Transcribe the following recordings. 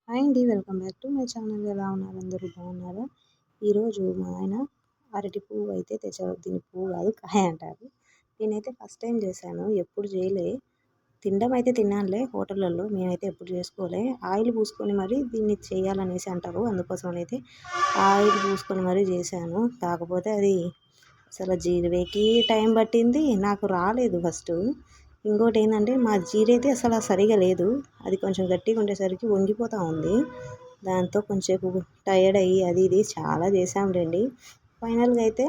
Hi అండి. Welcome back to my channel. ఎలా ఉన్నారు? అందరూ బాగున్నారా? ఈరోజు మా ఆయన అరటి పువ్వు అయితే తెచ్చారు. దీని పువ్వు కాదు, కాయ అంటారు. నేనైతే ఫస్ట్ టైం చేశాను. ఎప్పుడు చేయలే. తినడం అయితే తిన్నానులే హోటళ్ళల్లో. మేమైతే ఎప్పుడు చేసుకోలే. ఆయిల్ పూసుకొని మరి దీన్ని చేయాలనేసి అంటారు. అందుకోసం అయితే ఆయిల్ పూసుకొని మరీ చేశాను. కాకపోతే అది అసలు జీరవేకి టైం పట్టింది. నాకు రాలేదు ఫస్ట్. ఇంకోటి ఏంటంటే మా జీర అయితే అసలు సరిగా లేదు. అది కొంచెం గట్టిగా ఉండేసరికి వంగిపోతూ ఉంది. దాంతో కొంచెంసేపు టైర్డ్ అయ్యి అది ఇది చాలా చేసాంలేండి. ఫైనల్గా అయితే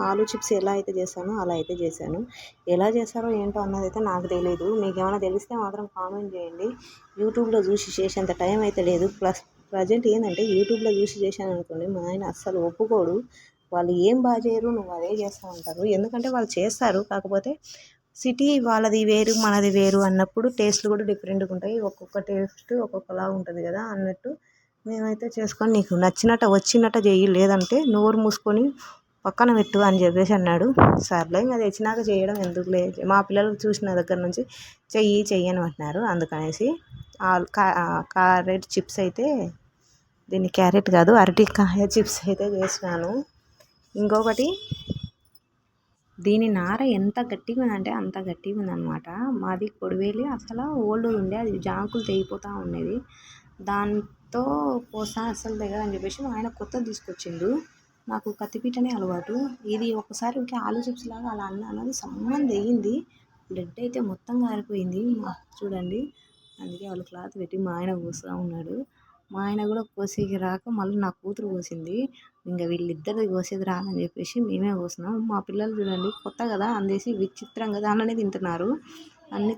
ఆలు చిప్స్ ఎలా అయితే చేస్తానో అలా అయితే చేశాను. ఎలా చేస్తారో ఏంటో అన్నది అయితే నాకు తెలియదు. మీకు ఏమైనా తెలిస్తే మాత్రం కామెంట్ చేయండి. యూట్యూబ్లో చూసి చేసేంత టైం అయితే లేదు. ప్రజెంట్ ఏంటంటే యూట్యూబ్లో చూసి చేశాను అనుకోండి, మా ఆయన అస్సలు ఒప్పుకోడు. వాళ్ళు ఏం బాగా చేయరు, నువ్వు అదే చేస్తూ ఉంటారు. ఎందుకంటే వాళ్ళు చేస్తారు, కాకపోతే సిటీ వాళ్ళది వేరు మనది వేరు అన్నప్పుడు టేస్ట్లు కూడా డిఫరెంట్గా ఉంటాయి. ఒక్కొక్క టేస్ట్ ఒక్కొక్కలా ఉంటుంది కదా అన్నట్టు మేమైతే చేసుకొని నీకు నచ్చినట్టు వచ్చినట్టు చెయ్యి, లేదంటే నోరు మూసుకొని పక్కన పెట్టు అని చెప్పేసి అన్నాడు. సర్లే ఇంకా తెచ్చినాక చేయడం ఎందుకులే, మా పిల్లలు చూసిన దగ్గర నుంచి చెయ్యి అని అంటున్నారు. అందుకనేసి క్యారెట్ చిప్స్ అయితే, దీన్ని క్యారెట్ కాదు అరటికాయ చిప్స్ అయితే చేసినాను. ఇంకొకటి, దీని నార ఎంత గట్టిగా ఉందంటే అంత గట్టిగా ఉందన్నమాట. మాది కొడివేలి అసలు ఓల్డ్ ఉండే, అది జాంకులు తెగిపోతూ ఉండేది. దాంతో కోసా అసలు దగ్గర అని చెప్పేసి మా ఆయన కొత్తది తీసుకొచ్చిండు. నాకు కత్తిపీటనే అలవాటు. ఇది ఒకసారి ఇంకే ఆలు చిప్స్ లాగా అలా అన్నది సమ్మని తెగింది. బ్లడ్ అయితే మొత్తం కారిపోయింది. చూడండి, అందుకే వాళ్ళు క్లాత్ పెట్టి మా ఆయన కోస్తూ ఉన్నాడు. మా ఆయన కూడా కోసేకి రాక మళ్ళీ నా కూతురు కోసింది. ఇంకా వీళ్ళిద్దరిది కోసేది రాదని చెప్పేసి మేమే కోసినాం. మా పిల్లలు చూడండి, కొత్త కదా అందేసి విచిత్రంగా దానిలోనే తింటున్నారు. అన్నీ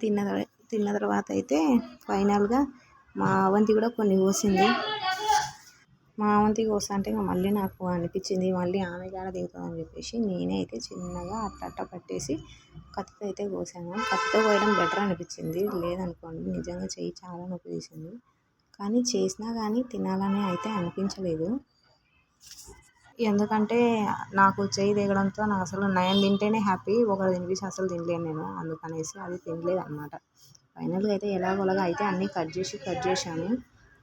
తిన్న తర్వాత అయితే ఫైనల్గా మా అవంతి కూడా కొన్ని కోసింది. మా అవంతి కోస్తా అంటే మళ్ళీ నాకు అనిపించింది, మళ్ళీ ఆమె కాడ దిగుతుందని చెప్పేసి నేనే అయితే చిన్నగా అట్ట పట్టేసి కత్తితో అయితే కోసాను. కత్తితో కోయడం బెటర్ అనిపించింది. లేదనుకోండి నిజంగా చెయ్యి చాలా నొప్పి తీసింది. కానీ చేసినా కానీ తినాలని అయితే అనిపించలేదు. ఎందుకంటే నాకు చెయ్యి దిగడంతో నాకు అసలు నయం తింటేనే హ్యాపీ, ఒకరు తినిపించి అసలు తినలేను నేను. అందుకనేసి అది తినలేదు అనమాట. ఫైనల్గా అయితే ఎలాగోలాగా అయితే అన్నీ కట్ చేశాను.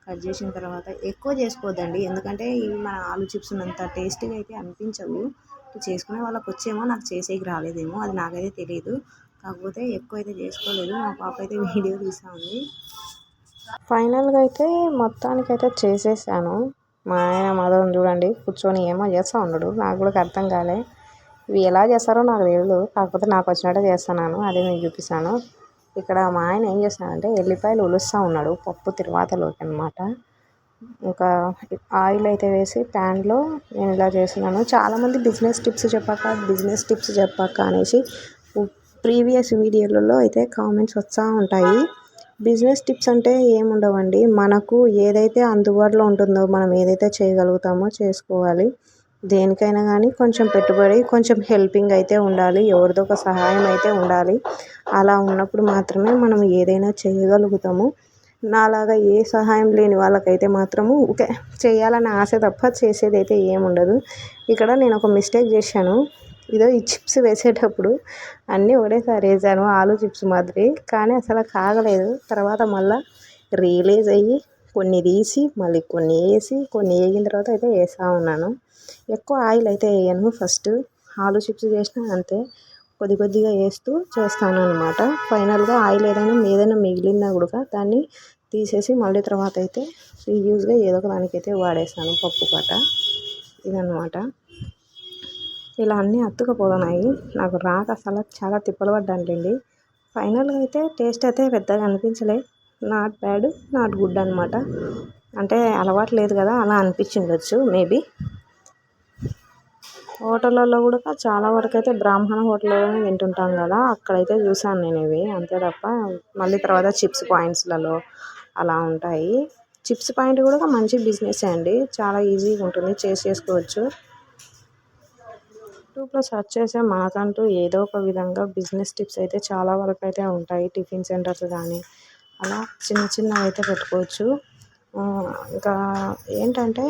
కట్ చేసిన తర్వాత ఎక్కువ చేసుకోవద్దండి, ఎందుకంటే ఇవి మన ఆలు చిప్స్ అంత టేస్టీగా అయితే అనిపించవు. చేసుకునే వాళ్ళకి వచ్చేమో, నాకు చేసేకి రాలేదేమో, అది నాకైతే తెలియదు. కాకపోతే ఎక్కువ అయితే చేసుకోలేదు. మా పాప అయితే వీడియో తీస్తూ ఉంది. ఫైనల్గా అయితే మొత్తానికైతే చేసేసాను. మా ఆయన మాత్రం చూడండి కూర్చొని ఏమో చేస్తూ ఉన్నాడు. నాకు కూడా అర్థం కాలే. ఇవి ఎలా చేస్తారో నాకు తెలియదు, కాకపోతే నాకు వచ్చినట్టు చేస్తున్నాను, అదే మీకు చూపిస్తాను. ఇక్కడ మా ఆయన ఏం చేస్తున్నాడంటే ఎల్లిపాయలు ఉలుస్తూ ఉన్నాడు పప్పు తిరువాతలోకి అనమాట. ఇంకా ఆయిల్ అయితే వేసి ప్యాన్లో నేను ఇలా చేస్తున్నాను. చాలామంది బిజినెస్ టిప్స్ చెప్పాక అనేసి ప్రీవియస్ వీడియోలలో అయితే కామెంట్స్ వస్తూ ఉంటాయి. బిజినెస్ టిప్స్ అంటే ఏముండవండి, మనకు ఏదైతే అందుబాటులో ఉంటుందో, మనం ఏదైతే చేయగలుగుతామో చేసుకోవాలి. దేనికైనా కానీ కొంచెం పెట్టుబడి, కొంచెం హెల్పింగ్ అయితే ఉండాలి. ఎవరిదో ఒక సహాయం అయితే ఉండాలి. అలా ఉన్నప్పుడు మాత్రమే మనం ఏదైనా చేయగలుగుతాము. నాలాగా ఏ సహాయం లేని వాళ్ళకైతే మాత్రము ఓకే చేయాలని ఆశ తప్ప చేసేది అయితే ఏముండదు. ఇక్కడ నేను ఒక మిస్టేక్ చేశాను. ఈ చిప్స్ వేసేటప్పుడు అన్నీ ఒకటేసారి వేసాను, ఆలు చిప్స్ మాదిరి. కానీ అసలు కాగలేదు. తర్వాత మళ్ళీ రియలైజ్ అయ్యి కొన్ని తీసి మళ్ళీ కొన్ని వేసి, కొన్ని వేగిన తర్వాత అయితే వేస్తూ ఉన్నాను. ఎక్కువ ఆయిల్ అయితే వేయను. ఫస్ట్ ఆలు చిప్స్ చేసినా అంతే, కొద్దిగా వేస్తూ చేస్తాను అనమాట. ఫైనల్గా ఆయిల్ ఏదైనా మిగిలినా కూడా దాన్ని తీసేసి మళ్ళీ తర్వాత అయితే రీయూజ్గా ఏదో ఒక దానికైతే వాడేస్తాను, పప్పు కట్ట. ఇదన్నమాట. ఇలా అన్నీ అతుకపోతున్నాయి. నాకు రాక అసలు చాలా తిప్పలు పడ్డానులేండి. ఫైనల్గా అయితే టేస్ట్ అయితే పెద్దగా అనిపించలే. నాట్ బ్యాడ్, నాట్ గుడ్ అనమాట. అంటే అలవాటు లేదు కదా, అలా అనిపించిండొచ్చు మేబీ. హోటళ్ళల్లో కూడా చాలా వరకు అయితే బ్రాహ్మణ హోటల్లోనే తింటుంటాం కదా, అక్కడైతే చూసాను నేను ఇవి. అంతే తప్ప మళ్ళీ తర్వాత చిప్స్ పాయింట్స్లలో అలా ఉంటాయి. చిప్స్ పాయింట్ కూడా మంచి బిజినెస్ అండి, చాలా ఈజీగా ఉంటుంది, చేసుకోవచ్చు. యూట్యూబ్లో సెర్చ్ చేసే మనకంటూ ఏదో ఒక విధంగా బిజినెస్ టిప్స్ అయితే చాలా వరకు అయితే ఉంటాయి. టిఫిన్ సెంటర్స్ కానీ అలా చిన్నవి అయితే పెట్టుకోవచ్చు. ఇంకా ఏంటంటే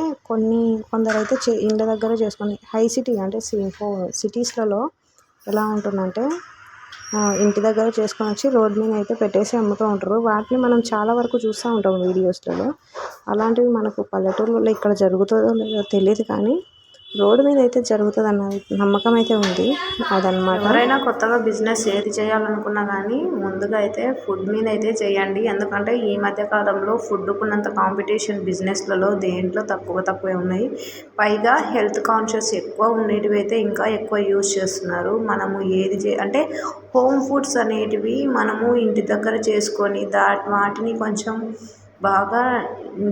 కొందరైతే ఇంటి దగ్గర చేసుకొని హై సిటీ అంటే సిటీస్లలో ఎలా ఉంటుందంటే ఇంటి దగ్గర చేసుకొని వచ్చి రోడ్ మీద అయితే పెట్టేసి అమ్ముతూ ఉంటారు. వాటిని మనం చాలా వరకు చూస్తూ ఉంటాం వీడియోస్లలో. అలాంటివి మనకు పల్లెటూరులో ఇక్కడ జరుగుతుందో లేదో తెలియదు, కానీ రోడ్డు మీద అయితే జరుగుతుంది అన్న నమ్మకం అయితే ఉంది. అదనమాట. ఎవరైనా కొత్తగా బిజినెస్ ఏది చేయాలనుకున్నా కానీ ముందుగా అయితే ఫుడ్ మీద అయితే చేయండి. ఎందుకంటే ఈ మధ్య కాలంలో ఫుడ్కున్నంత కాంపిటీషన్ బిజినెస్లలో దేంట్లో తక్కువే ఉన్నాయి. పైగా హెల్త్ కాన్షియస్ ఎక్కువ ఉండేటివి అయితే ఇంకా ఎక్కువ యూజ్ చేస్తున్నారు. మనము ఏది అంటే హోమ్ ఫుడ్స్ అనేటివి మనము ఇంటి దగ్గర చేసుకొని వాటిని కొంచెం బాగా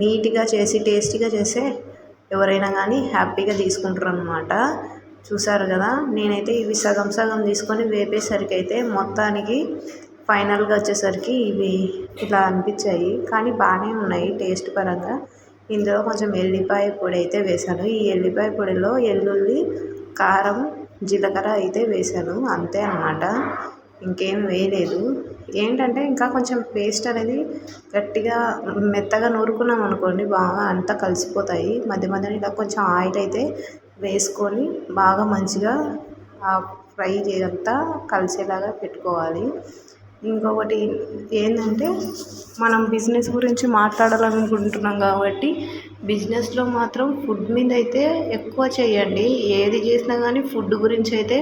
నీట్గా చేసి టేస్టీగా చేస్తే ఎవరైనా కానీ హ్యాపీగా తీసుకుంటారు అన్నమాట. చూసారు కదా, నేనైతే ఇవి సగం సగం తీసుకొని వేపేసరికి అయితే మొత్తానికి ఫైనల్గా వచ్చేసరికి ఇవి ఇలా అనిపించాయి. కానీ బాగానే ఉన్నాయి టేస్ట్ పరంగా. ఇందులో కొంచెం ఎల్లిపాయ పొడి అయితే వేసాను. ఈ ఎల్లిపాయ పొడిలో ఎల్లుల్లి, కారం, జీలకర్ర అయితే వేసాను, అంతే అన్నమాట. ఇంకేం వేయలేదు. ఏంటంటే ఇంకా కొంచెం పేస్ట్ అనేది గట్టిగా మెత్తగా నూరుకున్నాం అనుకోండి బాగా అంతా కలిసిపోతాయి. మధ్య మధ్యలో ఇలా కొంచెం ఆయిల్ అయితే వేసుకొని బాగా మంచిగా ఫ్రై చేయంతా కలిసేలాగా పెట్టుకోవాలి. ఇంకొకటి ఏంటంటే మనం బిజినెస్ గురించి మాట్లాడాలనుకుంటున్నాం కాబట్టి బిజినెస్లో మాత్రం ఫుడ్ మీద అయితే ఎక్కువ చేయండి. ఏది చేసినా కానీ ఫుడ్ గురించి అయితే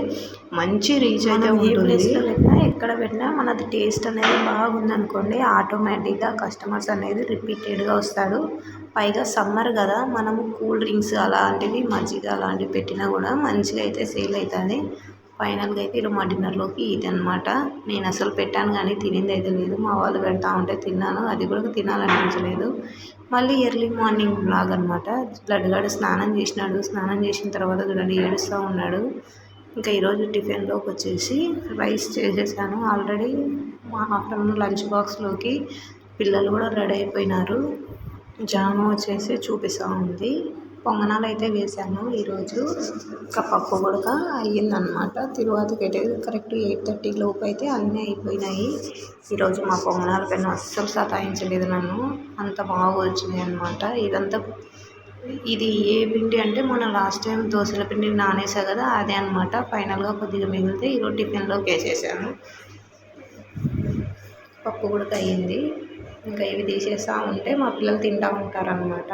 మంచి రీచ్ అయితే ఉంటుంది. ఎక్కడ పెట్టినా మనది టేస్ట్ అనేది బాగుందనుకోండి ఆటోమేటిక్గా కస్టమర్స్ అనేది రిపీటెడ్గా వస్తాడు. పైగా సమ్మర్ కదా, మనము కూల్ డ్రింక్స్ అలాంటివి మజ్జిగ అలాంటివి పెట్టినా కూడా మంచిగా అయితే సేల్ అవుతుంది. ఫైనల్గా అయితే ఇలా మా డిన్నర్లోకి ఇది అనమాట. నేను అసలు పెట్టాను కానీ తినింది అయితే లేదు. మా వాళ్ళు పెడతా ఉంటే తిన్నాను, అది కూడా తినాలనిపించలేదు. మళ్ళీ ఎర్లీ మార్నింగ్ బ్లాగ్ అనమాట. లడ్డుగాడు స్నానం చేసినాడు. స్నానం చేసిన తర్వాత చూడండి ఏడుస్తూ ఉన్నాడు. ఇంకా ఈరోజు టిఫిన్లోకి వచ్చేసి రైస్ చేసేసాను ఆల్రెడీ. మా ఆఫ్టర్నూన్ లంచ్ బాక్స్లోకి పిల్లలు కూడా రెడీ అయిపోయినారు. జామ వచ్చేసి చూపిస్తూ ఉంది. పొంగనాలు అయితే వేసాను ఈరోజు. ఇంకా పప్పు కూడా అయ్యిందనమాట. తిరువాతకి అయితే కరెక్ట్ 8:30 లోపు అయితే అన్నీ అయిపోయినాయి. ఈరోజు మా పొంగనాల పైన అస్సలు సతాయించలేదు నన్ను, అంత బాగా వచ్చినాయి అనమాట. ఇది ఏ పిండి అంటే మొన్న లాస్ట్ టైం దోశల పిండి నానేసా కదా, అదే అనమాట. ఫైనల్గా కొద్దిగా మిగిలితే ఈరోజు టిఫిన్లోకి వేసేసాను. పప్పు కూడా అయ్యింది. ఇంకా ఇవి తీసేస్తూ ఉంటే మా పిల్లలు తింటూ ఉంటారనమాట.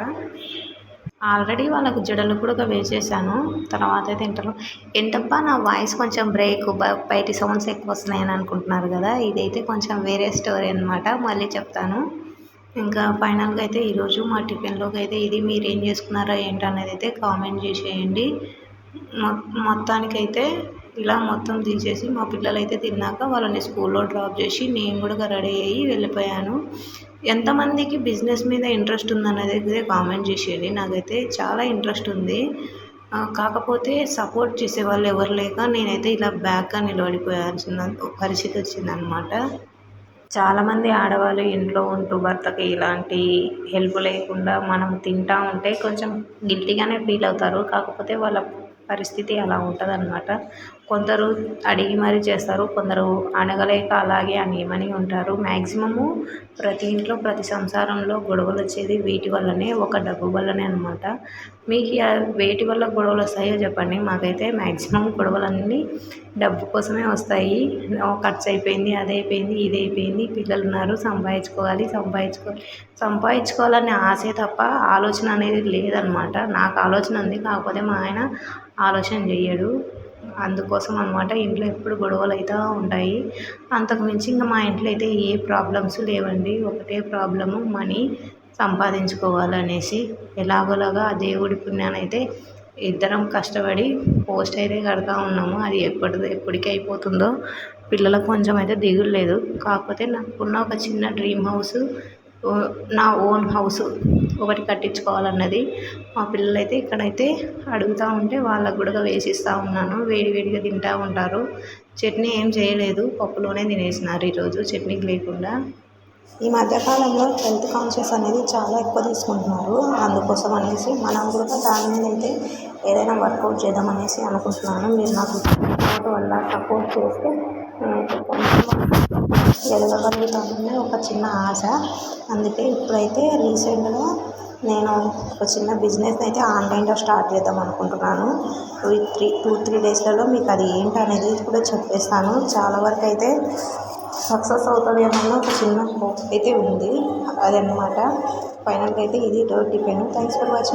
ఆల్రెడీ వాళ్ళకు జడలు కూడా వేసేసాను. తర్వాత తింటారు. ఏంటబ్బా నా వాయిస్ కొంచెం బ్రేక్, బయటి సౌండ్స్ ఎక్కువ వస్తున్నాయని అనుకుంటున్నారు కదా, ఇదైతే కొంచెం వేరే స్టోరీ అనమాట, మళ్ళీ చెప్తాను. ఇంకా ఫైనల్గా అయితే ఈరోజు మా టిఫిన్లోకి అయితే ఇది. మీరు ఏం చేసుకున్నారో ఏంటనేది అయితే కామెంట్ చేసేయండి. మొత్తానికైతే ఇలా మొత్తం తీసేసి మా పిల్లలు అయితే తిన్నాక వాళ్ళని స్కూల్లో డ్రాప్ చేసి నేను కూడా రెడీ అయ్యి వెళ్ళిపోయాను. ఎంతమందికి బిజినెస్ మీద ఇంట్రెస్ట్ ఉందనేది అయితే కామెంట్ చేసేయండి. నాకైతే చాలా ఇంట్రెస్ట్ ఉంది. కాకపోతే సపోర్ట్ చేసే వాళ్ళు ఎవరు లేక నేనైతే ఇలా బ్యాక్గా నిలబడిపోయాల్సిన పరిస్థితి వచ్చిందనమాట. చాలామంది ఆడవాళ్ళు ఇంట్లో ఉంటూ భర్తకి ఇలాంటి హెల్ప్ లేకుండా మనం తింటూ ఉంటే కొంచెం గిల్టీగానే ఫీల్ అవుతారు. కాకపోతే వాళ్ళ పరిస్థితి అలా ఉంటుందన్నమాట. కొందరు అడిగి మరీ చేస్తారు, కొందరు అడగలేక అలాగే అనేమని ఉంటారు. మ్యాక్సిమము ప్రతి ఇంట్లో ప్రతి సంసారంలో గొడవలు వచ్చేది వీటి వల్లనే, ఒక డబ్బు వల్లనే అనమాట. మీకు వేటి వల్ల గొడవలు వస్తాయో చెప్పండి. మాకైతే మ్యాక్సిమం గొడవలన్నీ డబ్బు కోసమే వస్తాయి. ఖర్చు అయిపోయింది, అదైపోయింది, ఇదైపోయింది, పిల్లలు ఉన్నారు, సంపాదించుకోవాలనే ఆశే తప్ప ఆలోచన అనేది లేదనమాట. నాకు ఆలోచన ఉంది, కాకపోతే మా ఆయన ఆలోచన చెయ్యడు. అందుకోసం అనమాట ఇంట్లో ఎప్పుడు గొడవలు అవుతూ ఉంటాయి. అంతకుమించి ఇంకా మా ఇంట్లో అయితే ఏ ప్రాబ్లమ్స్ లేవండి. ఒకటే ప్రాబ్లము, మనీ సంపాదించుకోవాలనేసి. ఎలాగోలాగా ఆ దేవుడి పుణ్యాన అయితే ఇద్దరం కష్టపడి పోస్ట్ అయితే కడతా ఉన్నాము. అది ఎప్పటికి అయిపోతుందో పిల్లలకు కొంచెం అయితే దిగులు లేదు. కాకపోతే నాకున్న ఒక చిన్న డ్రీమ్ హౌస్, నా ఓన్ హౌస్ ఒకటి కట్టించుకోవాలన్నది. మా పిల్లలైతే ఇక్కడైతే అడుగుతూ ఉంటే వాళ్ళకు కూడా వేసిస్తూ ఉన్నాను. వేడివేడిగా తింటూ ఉంటారు. చట్నీ ఏం చేయలేదు, పప్పులోనే తినేసినారు ఈరోజు చట్నీకి లేకుండా. ఈ మధ్యకాలంలో హెల్త్ కాన్షియస్ అనేది చాలా ఎక్కువ తీసుకుంటున్నారు. అందుకోసం అనేసి మనం కూడా దాని మీద అయితే ఏదైనా వర్కౌట్ చేద్దామనేసి అనుకుంటున్నాను. మీరు నాకు సపోర్ట్ వల్ల సపోర్ట్ చేస్తే ఎదగలుగుతామని ఒక చిన్న ఆశ. అందుకే ఇప్పుడైతే రీసెంట్గా నేను ఒక చిన్న బిజినెస్ అయితే ఆన్లైన్లో స్టార్ట్ చేద్దాం అనుకుంటున్నాను. 2-3 డేస్లలో మీకు అది ఏంటనేది కూడా చెప్పేస్తాను. చాలా వరకు అయితే సక్సెస్ అవుతుందేమో అని ఒక చిన్న హోప్ అయితే ఉంది. అదనమాట. ఫైనల్గా అయితే ఇది టిఫిన్. Thanks for watching.